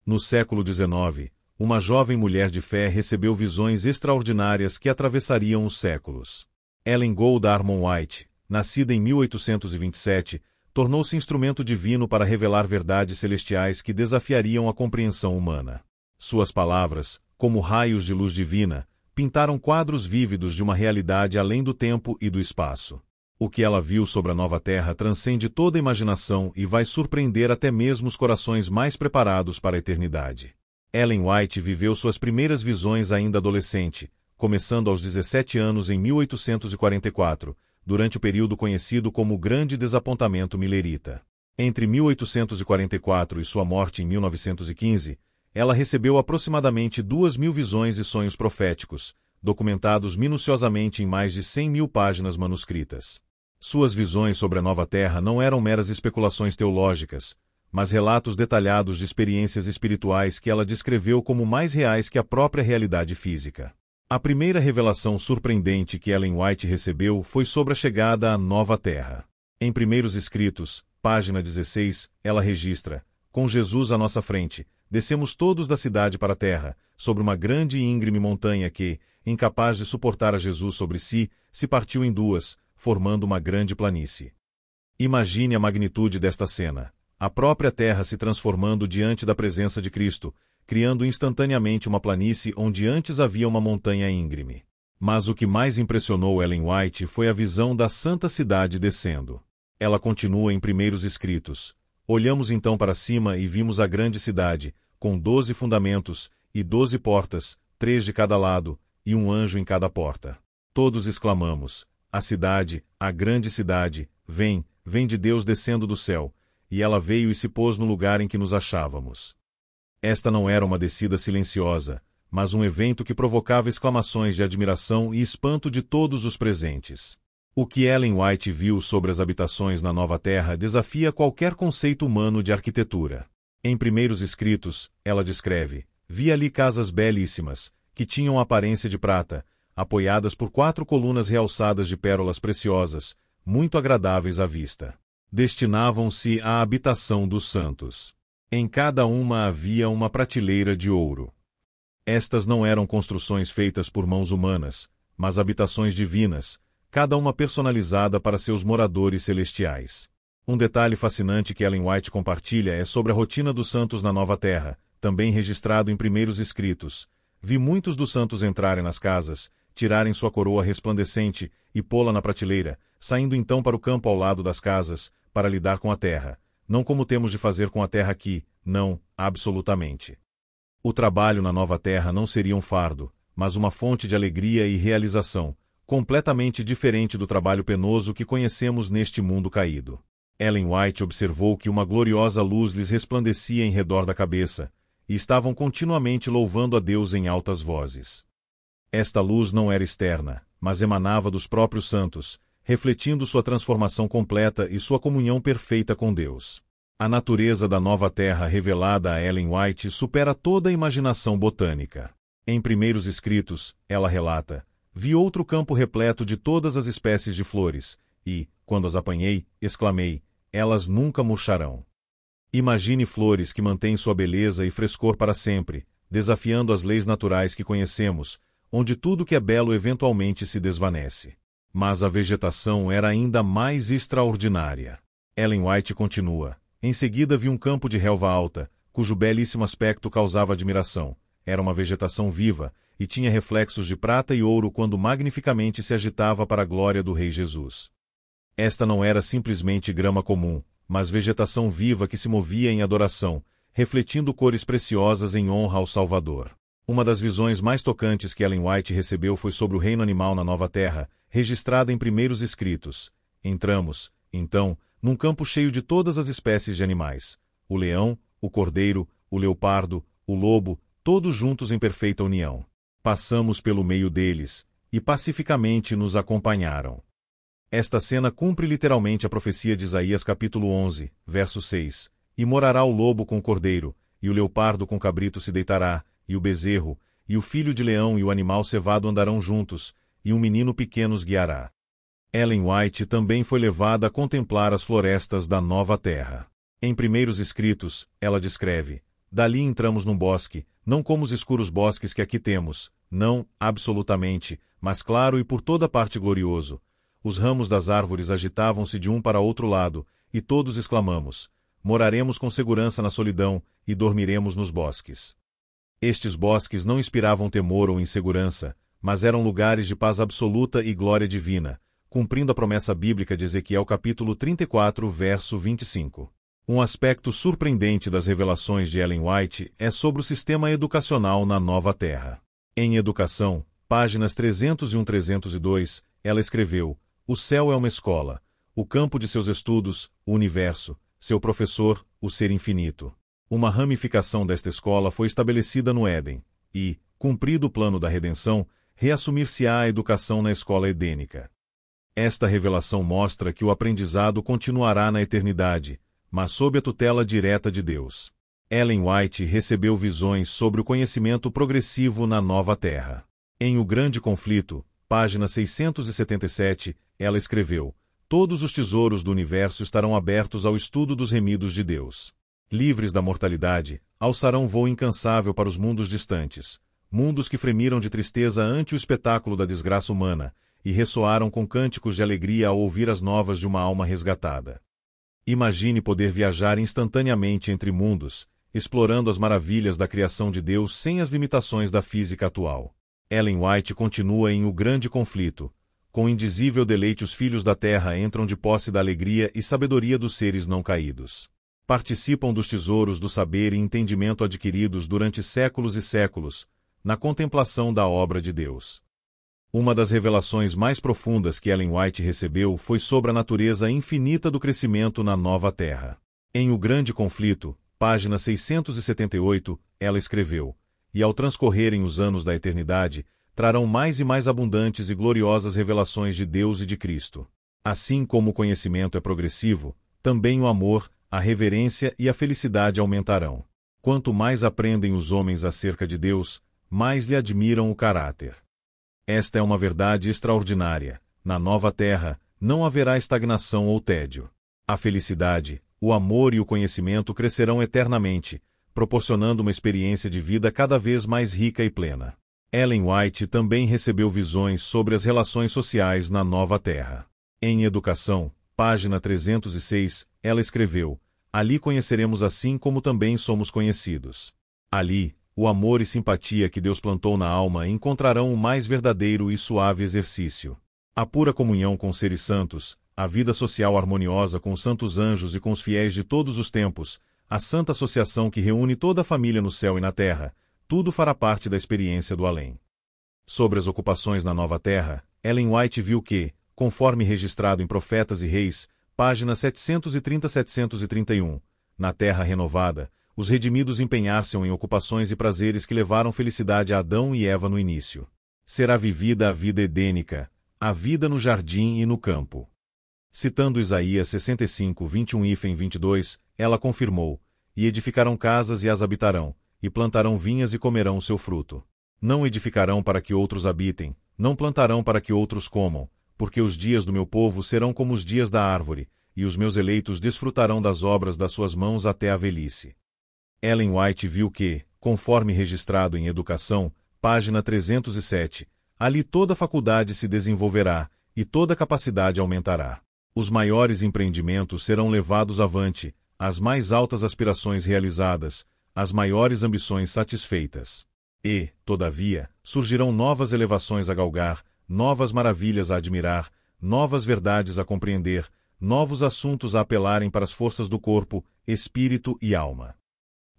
No século XIX, uma jovem mulher de fé recebeu visões extraordinárias que atravessariam os séculos. Ellen Gold Armon White, nascida em 1827, tornou-se instrumento divino para revelar verdades celestiais que desafiariam a compreensão humana. Suas palavras, como raios de luz divina, pintaram quadros vívidos de uma realidade além do tempo e do espaço. O que ela viu sobre a nova Terra transcende toda a imaginação e vai surpreender até mesmo os corações mais preparados para a eternidade. Ellen White viveu suas primeiras visões ainda adolescente, começando aos 17 anos em 1844, durante o período conhecido como o Grande Desapontamento Millerita. Entre 1844 e sua morte em 1915, ela recebeu aproximadamente 2.000 visões e sonhos proféticos, documentados minuciosamente em mais de 100.000 páginas manuscritas. Suas visões sobre a nova Terra não eram meras especulações teológicas, mas relatos detalhados de experiências espirituais que ela descreveu como mais reais que a própria realidade física. A primeira revelação surpreendente que Ellen White recebeu foi sobre a chegada à nova Terra. Em Primeiros Escritos, página 16, ela registra: com Jesus à nossa frente, descemos todos da cidade para a terra, sobre uma grande e íngreme montanha que, incapaz de suportar a Jesus sobre si, se partiu em duas, formando uma grande planície. Imagine a magnitude desta cena. A própria terra se transformando diante da presença de Cristo, criando instantaneamente uma planície onde antes havia uma montanha íngreme. Mas o que mais impressionou Ellen White foi a visão da santa cidade descendo. Ela continua em Primeiros Escritos: olhamos então para cima e vimos a grande cidade, com 12 fundamentos, e 12 portas, 3 de cada lado, e um anjo em cada porta. Todos exclamamos: a grande cidade, vem de Deus descendo do céu, e ela veio e se pôs no lugar em que nos achávamos. Esta não era uma descida silenciosa, mas um evento que provocava exclamações de admiração e espanto de todos os presentes. O que Ellen White viu sobre as habitações na nova Terra desafia qualquer conceito humano de arquitetura. Em Primeiros Escritos, ela descreve: vi ali casas belíssimas, que tinham aparência de prata, apoiadas por 4 colunas realçadas de pérolas preciosas, muito agradáveis à vista. Destinavam-se à habitação dos santos. Em cada uma havia uma prateleira de ouro. Estas não eram construções feitas por mãos humanas, mas habitações divinas, cada uma personalizada para seus moradores celestiais. Um detalhe fascinante que Ellen White compartilha é sobre a rotina dos santos na nova Terra, também registrado em Primeiros Escritos. Vi muitos dos santos entrarem nas casas, tirarem sua coroa resplandecente e pô-la na prateleira, saindo então para o campo ao lado das casas, para lidar com a terra, não como temos de fazer com a terra aqui, não, absolutamente. O trabalho na nova Terra não seria um fardo, mas uma fonte de alegria e realização, completamente diferente do trabalho penoso que conhecemos neste mundo caído. Ellen White observou que uma gloriosa luz lhes resplandecia em redor da cabeça, e estavam continuamente louvando a Deus em altas vozes. Esta luz não era externa, mas emanava dos próprios santos, refletindo sua transformação completa e sua comunhão perfeita com Deus. A natureza da nova Terra revelada a Ellen White supera toda a imaginação botânica. Em Primeiros Escritos, ela relata: vi outro campo repleto de todas as espécies de flores, e, quando as apanhei, exclamei: elas nunca murcharão. Imagine flores que mantêm sua beleza e frescor para sempre, desafiando as leis naturais que conhecemos, onde tudo que é belo eventualmente se desvanece. Mas a vegetação era ainda mais extraordinária. Ellen White continua: em seguida vi um campo de relva alta, cujo belíssimo aspecto causava admiração. Era uma vegetação viva, e tinha reflexos de prata e ouro quando magnificamente se agitava para a glória do Rei Jesus. Esta não era simplesmente grama comum, mas vegetação viva que se movia em adoração, refletindo cores preciosas em honra ao Salvador. Uma das visões mais tocantes que Ellen White recebeu foi sobre o reino animal na nova Terra, registrada em Primeiros Escritos. Entramos, então, num campo cheio de todas as espécies de animais: o leão, o cordeiro, o leopardo, o lobo, todos juntos em perfeita união. Passamos pelo meio deles, e pacificamente nos acompanharam. Esta cena cumpre literalmente a profecia de Isaías capítulo 11, verso 6. E morará o lobo com o cordeiro, e o leopardo com o cabrito se deitará, e o bezerro, e o filho de leão e o animal cevado andarão juntos, e um menino pequeno os guiará. Ellen White também foi levada a contemplar as florestas da nova Terra. Em Primeiros Escritos, ela descreve: Dali entramos num bosque, não como os escuros bosques que aqui temos, não, absolutamente, mas claro e por toda parte glorioso. Os ramos das árvores agitavam-se de um para outro lado, e todos exclamamos: moraremos com segurança na solidão, e dormiremos nos bosques. Estes bosques não inspiravam temor ou insegurança, mas eram lugares de paz absoluta e glória divina, cumprindo a promessa bíblica de Ezequiel capítulo 34, verso 25. Um aspecto surpreendente das revelações de Ellen White é sobre o sistema educacional na Nova Terra. Em Educação, páginas 301-302, ela escreveu: o céu é uma escola, o campo de seus estudos, o universo, seu professor, o ser infinito. Uma ramificação desta escola foi estabelecida no Éden, e, cumprido o plano da redenção, reassumir-se-á a educação na escola edênica. Esta revelação mostra que o aprendizado continuará na eternidade, mas sob a tutela direta de Deus. Ellen White recebeu visões sobre o conhecimento progressivo na Nova Terra. Em O Grande Conflito, página 677, ela escreveu: todos os tesouros do universo estarão abertos ao estudo dos remidos de Deus. Livres da mortalidade, alçarão voo incansável para os mundos distantes, mundos que fremiram de tristeza ante o espetáculo da desgraça humana, e ressoaram com cânticos de alegria ao ouvir as novas de uma alma resgatada. Imagine poder viajar instantaneamente entre mundos, explorando as maravilhas da criação de Deus sem as limitações da física atual. Ellen White continua em O Grande Conflito: com indizível deleite os filhos da terra entram de posse da alegria e sabedoria dos seres não caídos. Participam dos tesouros do saber e entendimento adquiridos durante séculos e séculos, na contemplação da obra de Deus. Uma das revelações mais profundas que Ellen White recebeu foi sobre a natureza infinita do crescimento na Nova Terra. Em O Grande Conflito, página 678, ela escreveu: e ao transcorrerem os anos da eternidade, trarão mais e mais abundantes e gloriosas revelações de Deus e de Cristo. Assim como o conhecimento é progressivo, também o amor, a reverência e a felicidade aumentarão. Quanto mais aprendem os homens acerca de Deus, mais lhe admiram o caráter. Esta é uma verdade extraordinária. Na Nova Terra, não haverá estagnação ou tédio. A felicidade, o amor e o conhecimento crescerão eternamente, proporcionando uma experiência de vida cada vez mais rica e plena. Ellen White também recebeu visões sobre as relações sociais na Nova Terra. Em Educação, página 306, ela escreveu: ali conheceremos assim como também somos conhecidos. Ali, o amor e simpatia que Deus plantou na alma encontrarão o mais verdadeiro e suave exercício. A pura comunhão com seres santos, a vida social harmoniosa com os santos anjos e com os fiéis de todos os tempos, a santa associação que reúne toda a família no céu e na terra, tudo fará parte da experiência do além. Sobre as ocupações na Nova Terra, Ellen White viu que, conforme registrado em Profetas e Reis, páginas 730-731, na Terra Renovada, os redimidos empenhar-se em ocupações e prazeres que levaram felicidade a Adão e Eva no início. Será vivida a vida edênica, a vida no jardim e no campo. Citando Isaías 65, 21-22, ela confirmou: e edificarão casas e as habitarão, e plantarão vinhas e comerão o seu fruto. Não edificarão para que outros habitem, não plantarão para que outros comam, porque os dias do meu povo serão como os dias da árvore, e os meus eleitos desfrutarão das obras das suas mãos até a velhice. Ellen White viu que, conforme registrado em Educação, página 307, ali toda faculdade se desenvolverá, e toda capacidade aumentará. Os maiores empreendimentos serão levados avante, as mais altas aspirações realizadas, as maiores ambições satisfeitas. E, todavia, surgirão novas elevações a galgar, novas maravilhas a admirar, novas verdades a compreender, novos assuntos a apelarem para as forças do corpo, espírito e alma.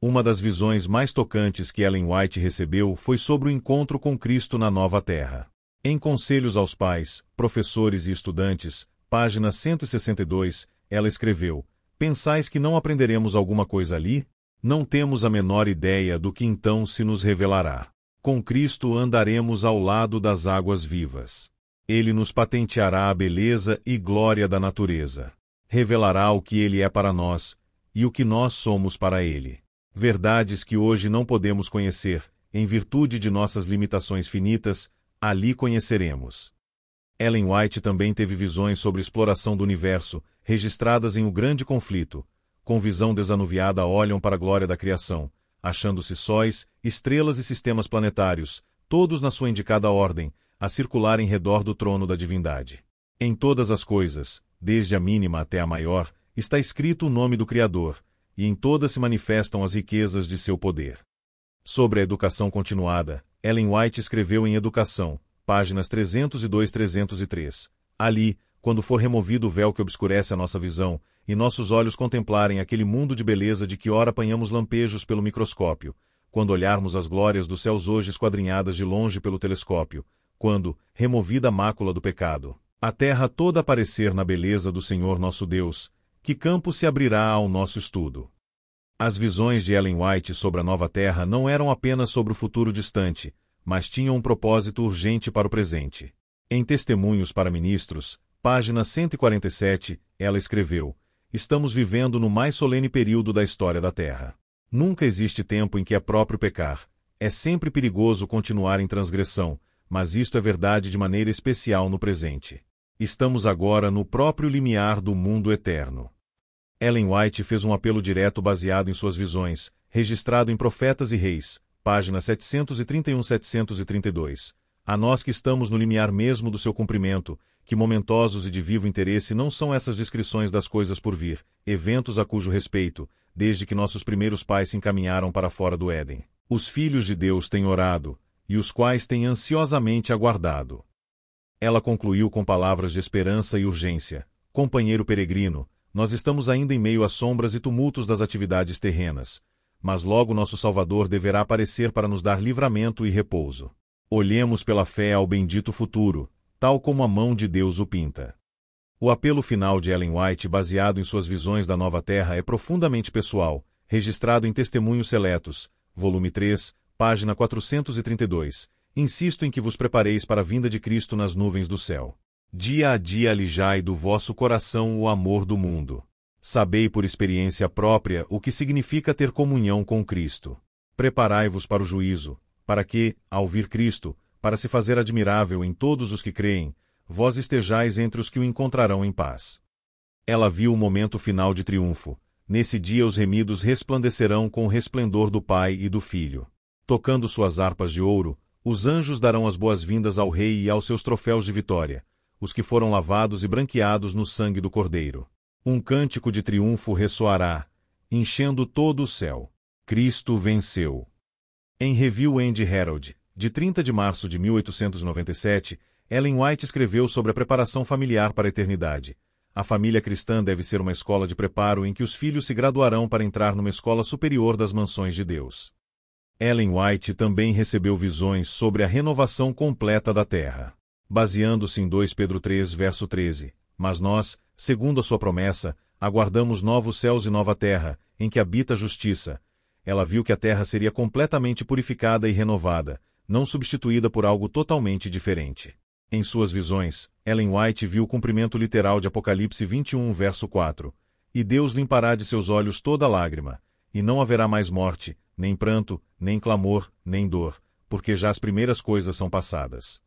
Uma das visões mais tocantes que Ellen White recebeu foi sobre o encontro com Cristo na Nova Terra. Em Conselhos aos Pais, Professores e Estudantes, página 162, ela escreveu: pensais que não aprenderemos alguma coisa ali? Não temos a menor ideia do que então se nos revelará. Com Cristo andaremos ao lado das águas vivas. Ele nos patenteará a beleza e glória da natureza. Revelará o que Ele é para nós, e o que nós somos para Ele. Verdades que hoje não podemos conhecer, em virtude de nossas limitações finitas, ali conheceremos. Ellen White também teve visões sobre exploração do universo, registradas em O Grande Conflito. Com visão desanuviada olham para a glória da criação, achando-se sóis, estrelas e sistemas planetários, todos na sua indicada ordem, a circular em redor do trono da divindade. Em todas as coisas, desde a mínima até a maior, está escrito o nome do Criador, e em todas se manifestam as riquezas de seu poder. Sobre a educação continuada, Ellen White escreveu em Educação, páginas 302-303. Ali, quando for removido o véu que obscurece a nossa visão, e nossos olhos contemplarem aquele mundo de beleza de que ora apanhamos lampejos pelo microscópio, quando olharmos as glórias dos céus hoje esquadrinhadas de longe pelo telescópio, quando, removida a mácula do pecado, a terra toda aparecer na beleza do Senhor nosso Deus, que campo se abrirá ao nosso estudo? As visões de Ellen White sobre a nova terra não eram apenas sobre o futuro distante, mas tinham um propósito urgente para o presente. Em Testemunhos para Ministros, página 147, ela escreveu: estamos vivendo no mais solene período da história da Terra. Nunca existe tempo em que é próprio pecar. É sempre perigoso continuar em transgressão, mas isto é verdade de maneira especial no presente. Estamos agora no próprio limiar do mundo eterno. Ellen White fez um apelo direto baseado em suas visões, registrado em Profetas e Reis, páginas 731-732. A nós que estamos no limiar mesmo do seu cumprimento, que momentosos e de vivo interesse não são essas descrições das coisas por vir, eventos a cujo respeito, desde que nossos primeiros pais se encaminharam para fora do Éden, os filhos de Deus têm orado, e os quais têm ansiosamente aguardado. Ela concluiu com palavras de esperança e urgência: companheiro peregrino, nós estamos ainda em meio às sombras e tumultos das atividades terrenas, mas logo nosso Salvador deverá aparecer para nos dar livramento e repouso. Olhemos pela fé ao bendito futuro, tal como a mão de Deus o pinta. O apelo final de Ellen White, baseado em suas visões da nova terra, é profundamente pessoal, registrado em Testemunhos Seletos, volume 3, página 432. Insisto em que vos prepareis para a vinda de Cristo nas nuvens do céu. Dia a dia alijai do vosso coração o amor do mundo. Sabei por experiência própria o que significa ter comunhão com Cristo. Preparai-vos para o juízo, para que, ao vir Cristo, para se fazer admirável em todos os que creem, vós estejais entre os que o encontrarão em paz. Ela viu o momento final de triunfo. Nesse dia os remidos resplandecerão com o resplendor do Pai e do Filho. Tocando suas harpas de ouro, os anjos darão as boas-vindas ao Rei e aos seus troféus de vitória, os que foram lavados e branqueados no sangue do Cordeiro. Um cântico de triunfo ressoará, enchendo todo o céu. Cristo venceu. Em Review and Herald, de 30 de março de 1897, Ellen White escreveu sobre a preparação familiar para a eternidade. A família cristã deve ser uma escola de preparo em que os filhos se graduarão para entrar numa escola superior das mansões de Deus. Ellen White também recebeu visões sobre a renovação completa da terra. Baseando-se em 2 Pedro 3, verso 13, mas nós, segundo a sua promessa, aguardamos novos céus e nova terra, em que habita a justiça. Ela viu que a terra seria completamente purificada e renovada, não substituída por algo totalmente diferente. Em suas visões, Ellen White viu o cumprimento literal de Apocalipse 21, verso 4. E Deus limpará de seus olhos toda lágrima, e não haverá mais morte, nem pranto, nem clamor, nem dor, porque já as primeiras coisas são passadas.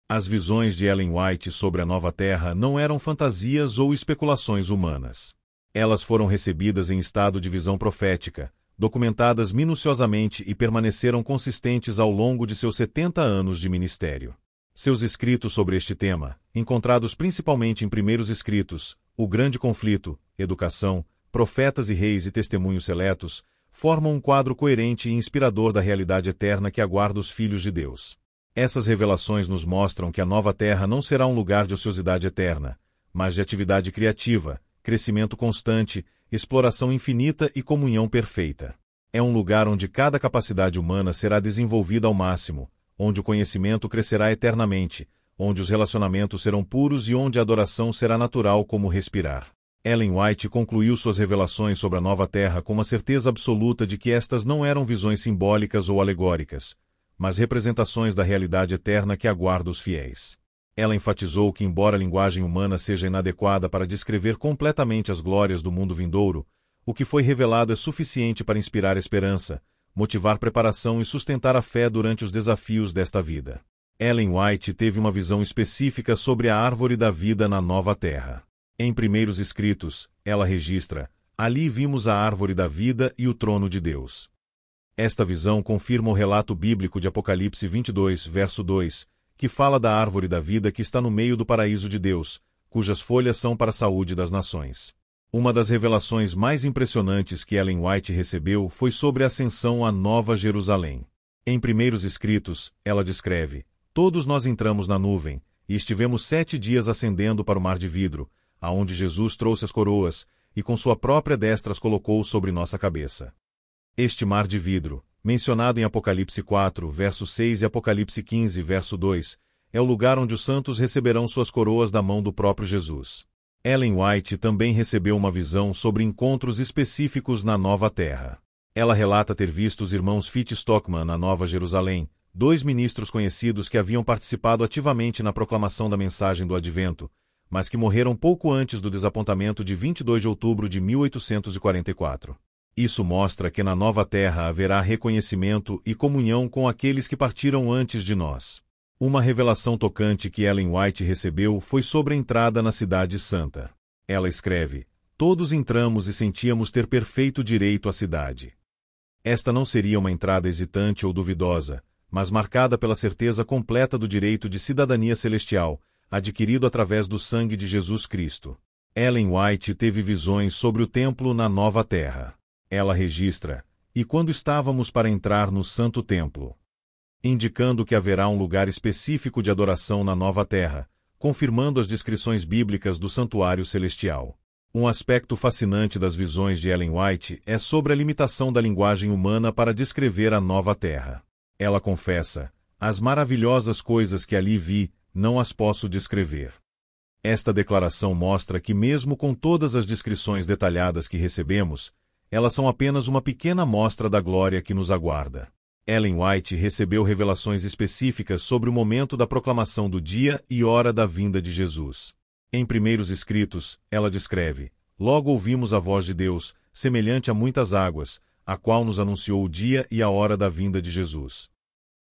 As visões de Ellen White sobre a nova terra não eram fantasias ou especulações humanas. Elas foram recebidas em estado de visão profética, documentadas minuciosamente e permaneceram consistentes ao longo de seus 70 anos de ministério. Seus escritos sobre este tema, encontrados principalmente em Primeiros Escritos, O Grande Conflito, Educação, Profetas e Reis e Testemunhos Seletos, formam um quadro coerente e inspirador da realidade eterna que aguarda os filhos de Deus. Essas revelações nos mostram que a nova terra não será um lugar de ociosidade eterna, mas de atividade criativa, crescimento constante, exploração infinita e comunhão perfeita. É um lugar onde cada capacidade humana será desenvolvida ao máximo, onde o conhecimento crescerá eternamente, onde os relacionamentos serão puros e onde a adoração será natural como respirar. Ellen White concluiu suas revelações sobre a nova terra com uma certeza absoluta de que estas não eram visões simbólicas ou alegóricas, mas representações da realidade eterna que aguarda os fiéis. Ela enfatizou que, embora a linguagem humana seja inadequada para descrever completamente as glórias do mundo vindouro, o que foi revelado é suficiente para inspirar esperança, motivar preparação e sustentar a fé durante os desafios desta vida. Ellen White teve uma visão específica sobre a árvore da vida na nova terra. Em Primeiros Escritos, ela registra: ali vimos a árvore da vida e o trono de Deus. Esta visão confirma o relato bíblico de Apocalipse 22, verso 2, que fala da árvore da vida que está no meio do paraíso de Deus, cujas folhas são para a saúde das nações. Uma das revelações mais impressionantes que Ellen White recebeu foi sobre a ascensão à Nova Jerusalém. Em Primeiros Escritos, ela descreve: todos nós entramos na nuvem, e estivemos 7 dias ascendendo para o mar de vidro, aonde Jesus trouxe as coroas, e com sua própria destra as colocou sobre nossa cabeça. Este mar de vidro, mencionado em Apocalipse 4, verso 6 e Apocalipse 15, verso 2, é o lugar onde os santos receberão suas coroas da mão do próprio Jesus. Ellen White também recebeu uma visão sobre encontros específicos na Nova Terra. Ela relata ter visto os irmãos Fitz Stockman na Nova Jerusalém, 2 ministros conhecidos que haviam participado ativamente na proclamação da mensagem do Advento, mas que morreram pouco antes do desapontamento de 22 de outubro de 1844. Isso mostra que na Nova Terra haverá reconhecimento e comunhão com aqueles que partiram antes de nós. Uma revelação tocante que Ellen White recebeu foi sobre a entrada na Cidade Santa. Ela escreve: todos entramos e sentíamos ter perfeito direito à cidade. Esta não seria uma entrada hesitante ou duvidosa, mas marcada pela certeza completa do direito de cidadania celestial, adquirido através do sangue de Jesus Cristo. Ellen White teve visões sobre o templo na Nova Terra. Ela registra: e quando estávamos para entrar no Santo Templo, indicando que haverá um lugar específico de adoração na Nova Terra, confirmando as descrições bíblicas do santuário celestial. Um aspecto fascinante das visões de Ellen White é sobre a limitação da linguagem humana para descrever a Nova Terra. Ela confessa: as maravilhosas coisas que ali vi, não as posso descrever. Esta declaração mostra que mesmo com todas as descrições detalhadas que recebemos, elas são apenas uma pequena amostra da glória que nos aguarda. Ellen White recebeu revelações específicas sobre o momento da proclamação do dia e hora da vinda de Jesus. Em Primeiros Escritos, ela descreve: logo ouvimos a voz de Deus, semelhante a muitas águas, a qual nos anunciou o dia e a hora da vinda de Jesus.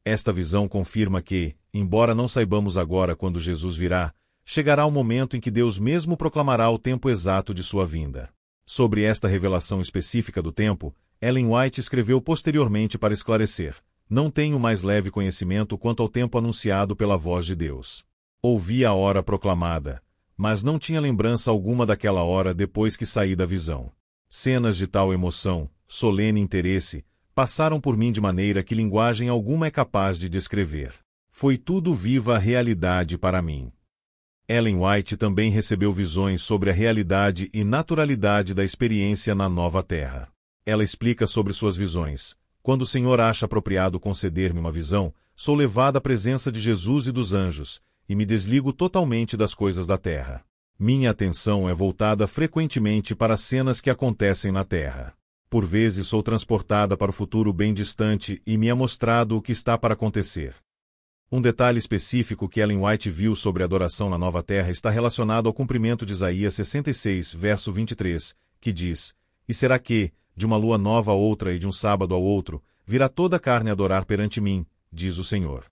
Esta visão confirma que, embora não saibamos agora quando Jesus virá, chegará o momento em que Deus mesmo proclamará o tempo exato de sua vinda. Sobre esta revelação específica do tempo, Ellen White escreveu posteriormente para esclarecer: não tenho mais leve conhecimento quanto ao tempo anunciado pela voz de Deus. Ouvi a hora proclamada, mas não tinha lembrança alguma daquela hora depois que saí da visão. Cenas de tal emoção, solene interesse, passaram por mim de maneira que linguagem alguma é capaz de descrever. Foi tudo viva realidade para mim. Ellen White também recebeu visões sobre a realidade e naturalidade da experiência na Nova Terra. Ela explica sobre suas visões: quando o Senhor acha apropriado conceder-me uma visão, sou levado à presença de Jesus e dos anjos, e me desligo totalmente das coisas da terra. Minha atenção é voltada frequentemente para cenas que acontecem na terra. Por vezes sou transportada para o futuro bem distante e me é mostrado o que está para acontecer. Um detalhe específico que Ellen White viu sobre a adoração na Nova Terra está relacionado ao cumprimento de Isaías 66, verso 23, que diz: e será que, de uma lua nova a outra e de um sábado ao outro, virá toda a carne adorar perante mim, diz o Senhor.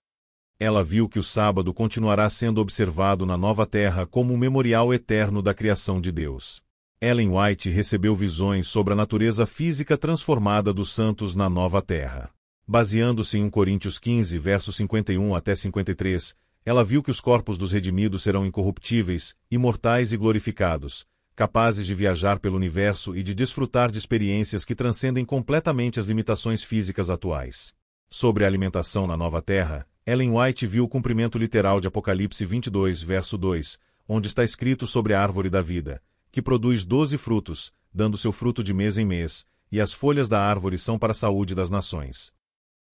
Ela viu que o sábado continuará sendo observado na Nova Terra como um memorial eterno da criação de Deus. Ellen White recebeu visões sobre a natureza física transformada dos santos na Nova Terra. Baseando-se em 1 Coríntios 15, versos 51 até 53, ela viu que os corpos dos redimidos serão incorruptíveis, imortais e glorificados, capazes de viajar pelo universo e de desfrutar de experiências que transcendem completamente as limitações físicas atuais. Sobre a alimentação na Nova Terra, Ellen White viu o cumprimento literal de Apocalipse 22, verso 2, onde está escrito sobre a árvore da vida, que produz 12 frutos, dando seu fruto de mês em mês, e as folhas da árvore são para a saúde das nações.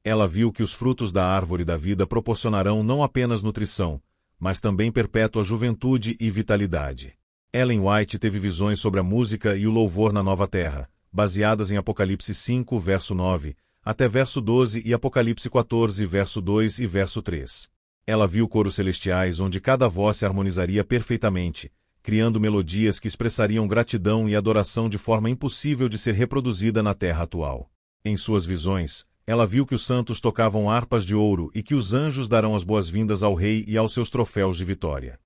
Ela viu que os frutos da árvore da vida proporcionarão não apenas nutrição, mas também perpétua juventude e vitalidade. Ellen White teve visões sobre a música e o louvor na Nova Terra, baseadas em Apocalipse 5, verso 9, até verso 12 e Apocalipse 14, verso 2 e verso 3. Ela viu coros celestiais onde cada voz se harmonizaria perfeitamente, criando melodias que expressariam gratidão e adoração de forma impossível de ser reproduzida na Terra atual. Em suas visões, ela viu que os santos tocavam harpas de ouro e que os anjos darão as boas-vindas ao rei e aos seus troféus de vitória.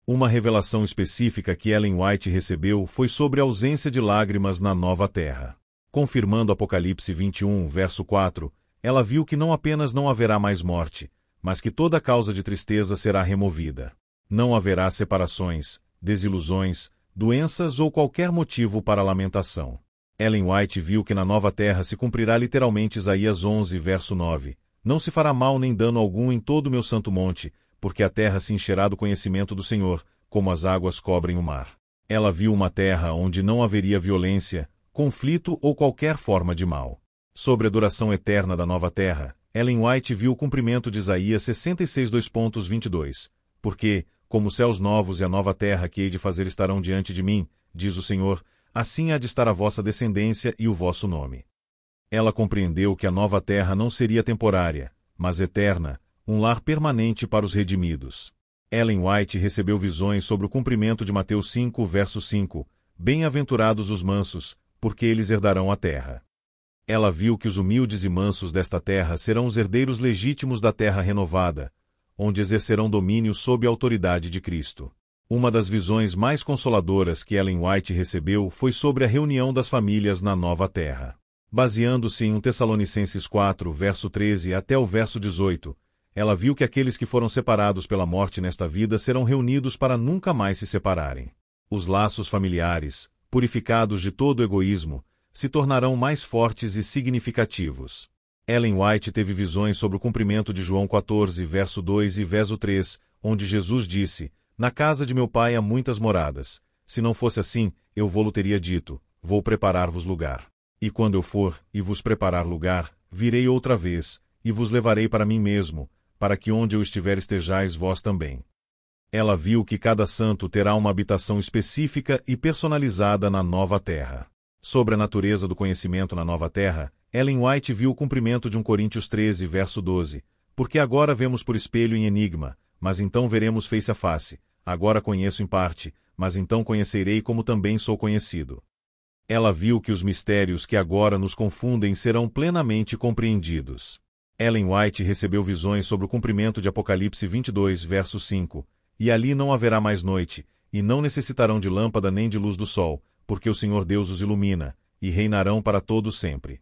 Uma revelação específica que Ellen White recebeu foi sobre a ausência de lágrimas na Nova Terra. Confirmando Apocalipse 21, verso 4, ela viu que não apenas não haverá mais morte, mas que toda causa de tristeza será removida. Não haverá separações, desilusões, doenças ou qualquer motivo para lamentação. Ellen White viu que na nova terra se cumprirá literalmente Isaías 11, verso 9. Não se fará mal nem dano algum em todo o meu santo monte, porque a terra se encherá do conhecimento do Senhor, como as águas cobrem o mar. Ela viu uma terra onde não haveria violência, conflito ou qualquer forma de mal. Sobre a duração eterna da nova terra, Ellen White viu o cumprimento de Isaías 66:22. Porque, como os céus novos e a nova terra que hei de fazer estarão diante de mim, diz o Senhor, assim há de estar a vossa descendência e o vosso nome. Ela compreendeu que a nova terra não seria temporária, mas eterna, um lar permanente para os redimidos. Ellen White recebeu visões sobre o cumprimento de Mateus 5, verso 5, Bem-aventurados os mansos, porque eles herdarão a terra. Ela viu que os humildes e mansos desta terra serão os herdeiros legítimos da terra renovada, onde exercerão domínio sob a autoridade de Cristo. Uma das visões mais consoladoras que Ellen White recebeu foi sobre a reunião das famílias na nova terra. Baseando-se em 1 Tessalonicenses 4, verso 13 até o verso 18, ela viu que aqueles que foram separados pela morte nesta vida serão reunidos para nunca mais se separarem. Os laços familiares, purificados de todo egoísmo, se tornarão mais fortes e significativos. Ellen White teve visões sobre o cumprimento de João 14, verso 2 e verso 3, onde Jesus disse, Na casa de meu pai há muitas moradas. Se não fosse assim, eu vô-lo teria dito, vou preparar-vos lugar. E quando eu for, e vos preparar lugar, virei outra vez, e vos levarei para mim mesmo, para que onde eu estiver estejais vós também. Ela viu que cada santo terá uma habitação específica e personalizada na nova terra. Sobre a natureza do conhecimento na nova terra, Ellen White viu o cumprimento de 1 Coríntios 13, verso 12, porque agora vemos por espelho em enigma, mas então veremos face a face. Agora conheço em parte, mas então conhecerei como também sou conhecido. Ela viu que os mistérios que agora nos confundem serão plenamente compreendidos. Ellen White recebeu visões sobre o cumprimento de Apocalipse 22, verso 5, e ali não haverá mais noite, e não necessitarão de lâmpada nem de luz do sol, porque o Senhor Deus os ilumina, e reinarão para todo sempre.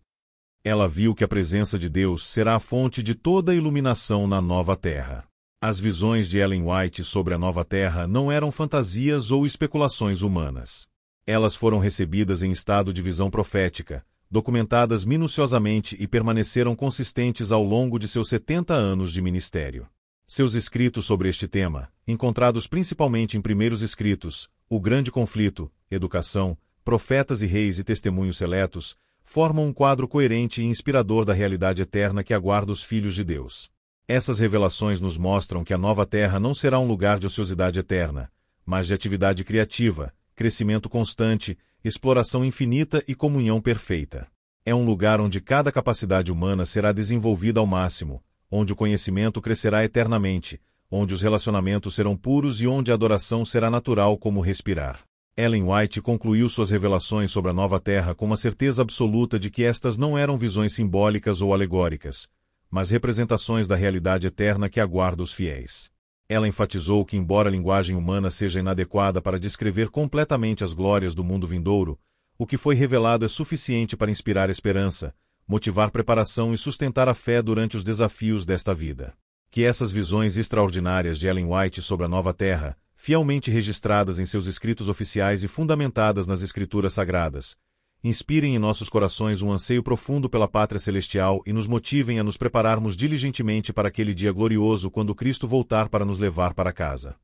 Ela viu que a presença de Deus será a fonte de toda a iluminação na nova terra. As visões de Ellen White sobre a nova terra não eram fantasias ou especulações humanas. Elas foram recebidas em estado de visão profética, documentadas minuciosamente e permaneceram consistentes ao longo de seus 70 anos de ministério. Seus escritos sobre este tema, encontrados principalmente em primeiros escritos, O Grande Conflito, Educação, Profetas e Reis e Testemunhos Seletos, formam um quadro coerente e inspirador da realidade eterna que aguarda os filhos de Deus. Essas revelações nos mostram que a nova terra não será um lugar de ociosidade eterna, mas de atividade criativa, crescimento constante, exploração infinita e comunhão perfeita. É um lugar onde cada capacidade humana será desenvolvida ao máximo, onde o conhecimento crescerá eternamente, onde os relacionamentos serão puros e onde a adoração será natural como respirar. Ellen White concluiu suas revelações sobre a nova terra com uma certeza absoluta de que estas não eram visões simbólicas ou alegóricas, mas representações da realidade eterna que aguarda os fiéis. Ela enfatizou que, embora a linguagem humana seja inadequada para descrever completamente as glórias do mundo vindouro, o que foi revelado é suficiente para inspirar esperança, motivar preparação e sustentar a fé durante os desafios desta vida. Que essas visões extraordinárias de Ellen White sobre a nova terra, fielmente registradas em seus escritos oficiais e fundamentadas nas Escrituras Sagradas, inspirem em nossos corações um anseio profundo pela pátria celestial e nos motivem a nos prepararmos diligentemente para aquele dia glorioso quando Cristo voltar para nos levar para casa.